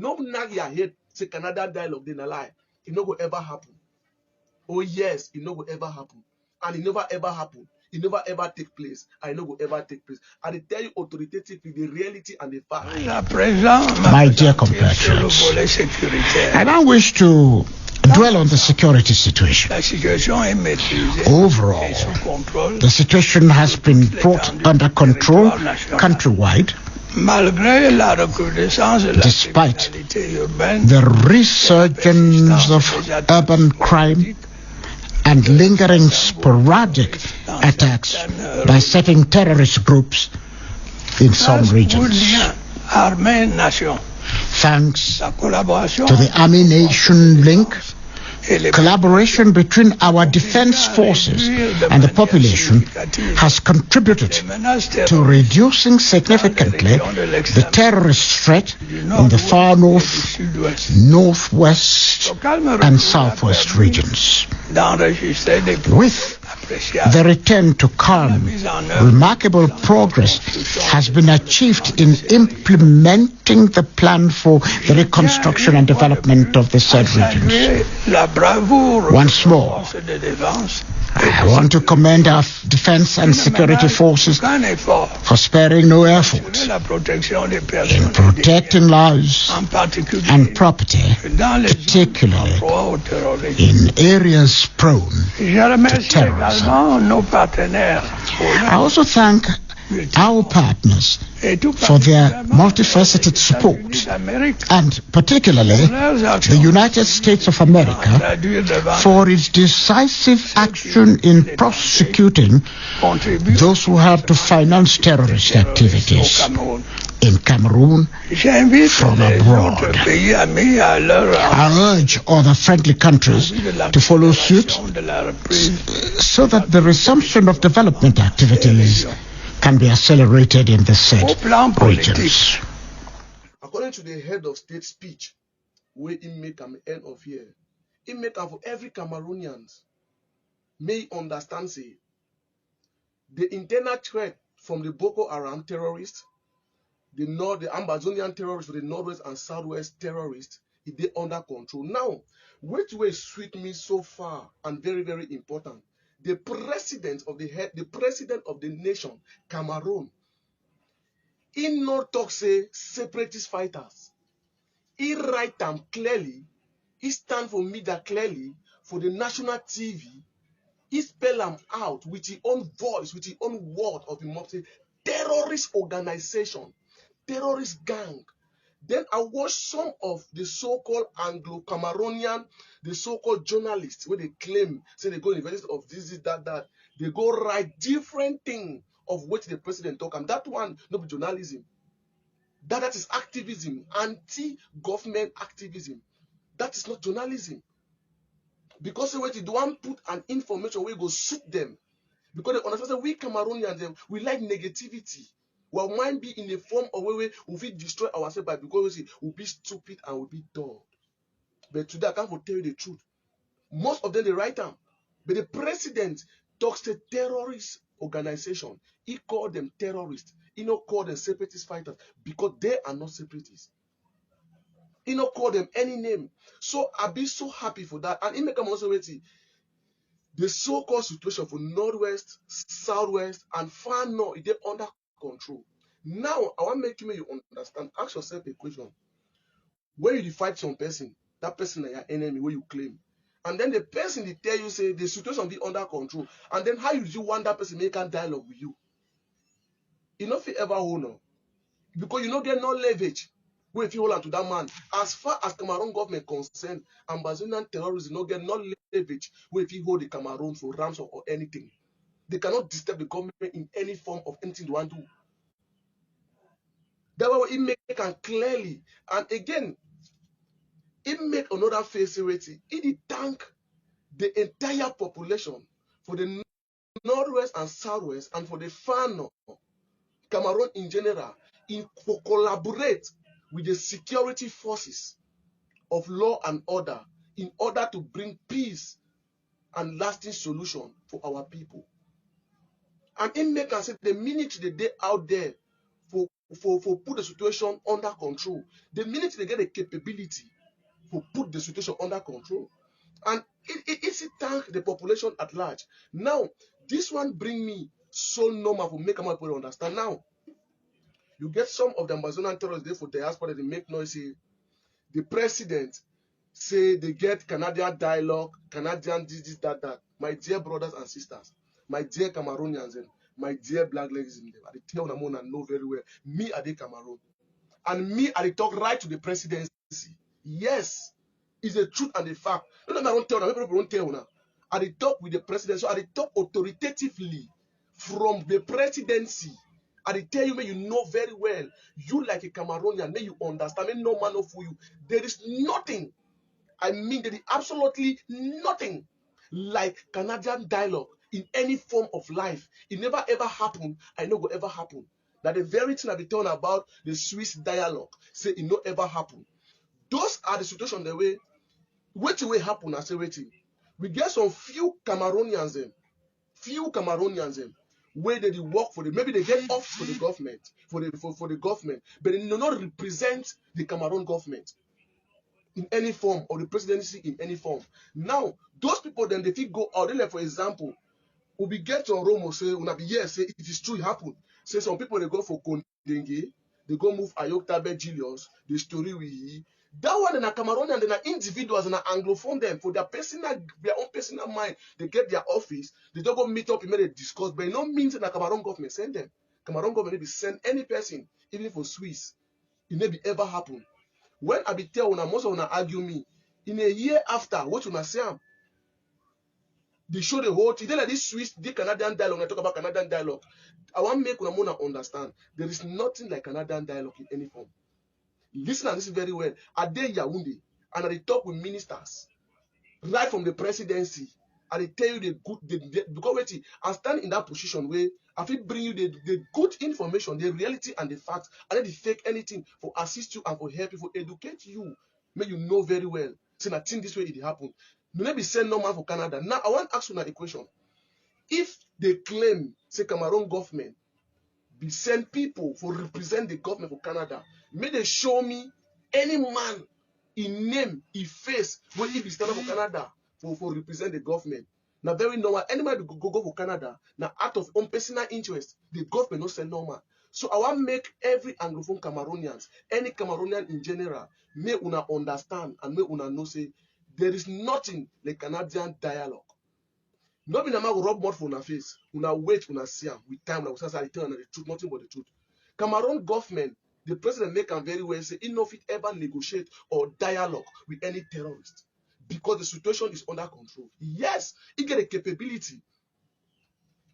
No nag your head say Canada dialogue then a lie. It no go ever happen. Oh yes, it no go ever happen. And it never ever happen. It never ever take place. And it no go ever take place. And they tell you authoritatively the reality and the fact. My dear compatriots, I don't wish to dwell on the security situation. Overall, the situation has been brought under control countrywide, despite the resurgence of urban crime and lingering sporadic attacks by certain terrorist groups in some regions. Thanks to the Army-Nation link, collaboration between our defense forces and the population has contributed to reducing significantly the terrorist threat in the far north, northwest, and southwest regions. With the return to calm, remarkable progress has been achieved in implementing the plan for the reconstruction and development of the said regions. Once more, I want to commend our defense and security forces for sparing no effort in protecting lives and property, particularly in areas prone to terrorism. I also thank our partners for their multifaceted support, and particularly the United States of America for its decisive action in prosecuting those who have to finance terrorist activities in Cameroon from abroad. I urge other friendly countries to follow suit so that the resumption of development activities can be accelerated in the said regions. According to the head of state speech, where he make am end of here, he make am for every Cameroonian may understand say the internal threat from the Boko Haram terrorists, the Ambazonian terrorists, the northwest and southwest terrorists, they under control. Now, which way sweet me so far and very, very important. The president of the nation, Cameroon, he not talk say separatist fighters. He write them clearly. He stand for media clearly for the national TV. He spell them out with his own voice, with his own word of him say terrorist organization, terrorist gang. Then I watched some of the so-called Anglo-Cameroonian, the so-called journalists, where they claim, say they go to the university of this, that. They go write different thing of which the president talk. And that one, no be journalism. That is activism, anti-government activism. That is not journalism. Because when you don't put an information where you go suit them. Because they understand that we Cameroonians, we like negativity. Well, might be in the form of where we will destroy ourselves by because we'll be stupid and we'll be dumb. But today I can't tell you the truth. Most of them they write down. But the president talks to terrorist organization. He called them terrorists. He not call them separatist fighters because they are not separatists. He not call them any name. So I'll be so happy for that. And he make them also wait. The so-called situation for northwest, southwest, and far north, they're under control. Now, I want to make you understand. Ask yourself a question. When you fight some person, that person is your enemy, where you claim. And then the person they tell you, say, the situation be under control. And then how you want that person make a dialogue with you? You know if you ever hold on. Because you don't get no leverage. Where if you hold on to that man, as far as Cameroon government concerned, Ambazonian terrorists don't get no leverage where if you hold the Cameroon for ransom or anything. They cannot disturb the government in any form of anything they want to do. That's why he make it clearly. And again, he make another facility. He did thank the entire population for the northwest and southwest and for the far north, Cameroon in general, in collaborate with the security forces of law and order in order to bring peace and lasting solution for our people. And he make us say the minute they out there for put the situation under control. The minute they get the capability to put the situation under control, and it's thank the population at large. Now, this one bring me so normal for make people understand. Now, you get some of the Amazonian terrorists there for diaspora, they make noise. Say, the president say they get Canadian Dailogue, Canadian this, that. My dear brothers and sisters, my dear Cameroonians, and my dear black ladies in them, I tell them I know very well. Me, I did Cameroon. And me, I talk right to the presidency. Yes, it's the truth and the fact. No, I don't tell them. People don't tell now. I talk with the president, so I talk authoritatively from the presidency. I tell you, may you know very well. You like a Cameroonian, may you understand. May no man of you. There is nothing. I mean, there is absolutely nothing like Canadian Dailogue in any form of life. It never ever happened. I know will ever happen. That the very thing I be talking about the Swiss Dailogue say it no ever happen. Those are the situations the way which will happen. I say waiting. We get some few Cameroonians where they work for them. Maybe they get off for the government, for the government, but they do not represent the Cameroon government in any form, or the presidency in any form. Now, those people then they think go out. Then, like, for example, we get to Romo say, "Una be yes, say it is true, it happened." Say some people they go for Kondenge, they go move Ayoktabe Julius, the story we hear. That one in a Cameroonian, then are individuals and Anglophone them for their own personal mind. They get their office, they don't go meet up, and they discuss. But it no means that the Cameroon government send them. Cameroon government maybe send any person, even for Swiss. It may be ever happen. When I be tell una, most of una argue me. In a year after, what una say? They show the whole thing. They like this Swiss, the Canadian Dailogue. I talk about Canadian Dailogue. I want to make una understand. There is nothing like Canadian Dailogue in any form. Listen and listen very well. I dey Yaoundé and I talk with ministers right from the presidency. And they tell you the good, because wait, I stand in that position where I feel bring you the good information, the reality and the facts, and then the fake anything for assist you and for help you, for educate you. May you know very well. So I think this way it happened. You may be sent no man for Canada. Now I want to ask you a question. If they claim, say Cameroon government, be send people for represent the government for Canada, may they show me any man in name, in face, when he be standing for Canada for represent the government. Now very normal. Anybody go for Canada, now out of own personal interest, the government no send no man. So I want to make every Anglophone Cameroonians, any Cameroonian in general, may una understand and may una know say there is nothing like Canadian Dailogue. Not be na go rub mud for una face. Una wait, una see am with time. Una say the truth, nothing but the truth. Cameroon government, the president make am very well say he no fit ever negotiate or dialogue with any terrorist because the situation is under control. Yes, he get a capability.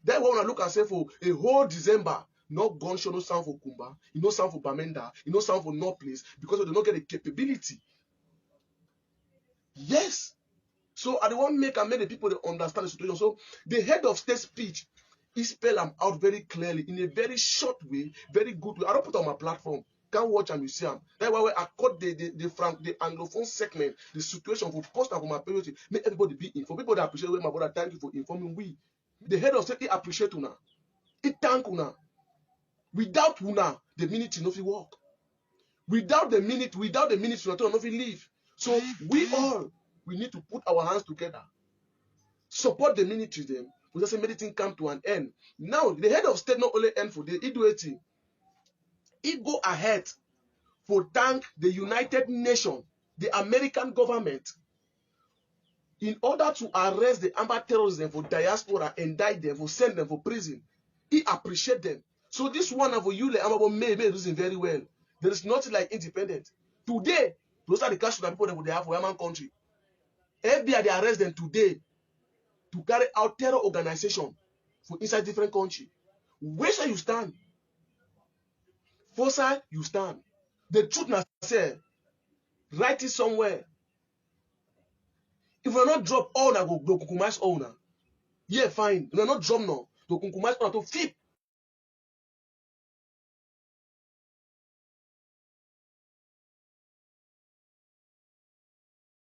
Then when I look and say for a whole December, no gunshot, no sound for Kumba, no sound for Bamenda, no sound for no place because they don't get a capability. Yes. So I don't want to make the people to understand the situation. So the head of state speech, he spell them out very clearly in a very short way, very good way. I don't put on my platform. Can't watch and you see them. That's why I cut the Anglophone segment, the situation for post and for my period, make everybody be informed. People that appreciate my brother, thank you for informing we. The head of state, he appreciate una. He thank una. Without una, the minute no fit work. Without the minute, no fit leave. So we need to put our hands together. Support the military them. We just say everything come to an end. Now, the head of state not only end for the he do it. He go ahead for thank the United Nations, the American government, in order to arrest the armed terrorists for diaspora, indict them, for send them for prison. He appreciate them. So this one of you, like may reason very well. There is nothing like independent. Today, those are the cash that people that they have for Yaman country. FBI they arrest them today to carry out terror organization for inside different country. Where shall you stand? For side you stand. The truth now say, write it somewhere. If we not drop all na go compromise all na, yeah fine. We not drop now to compromise all to flip.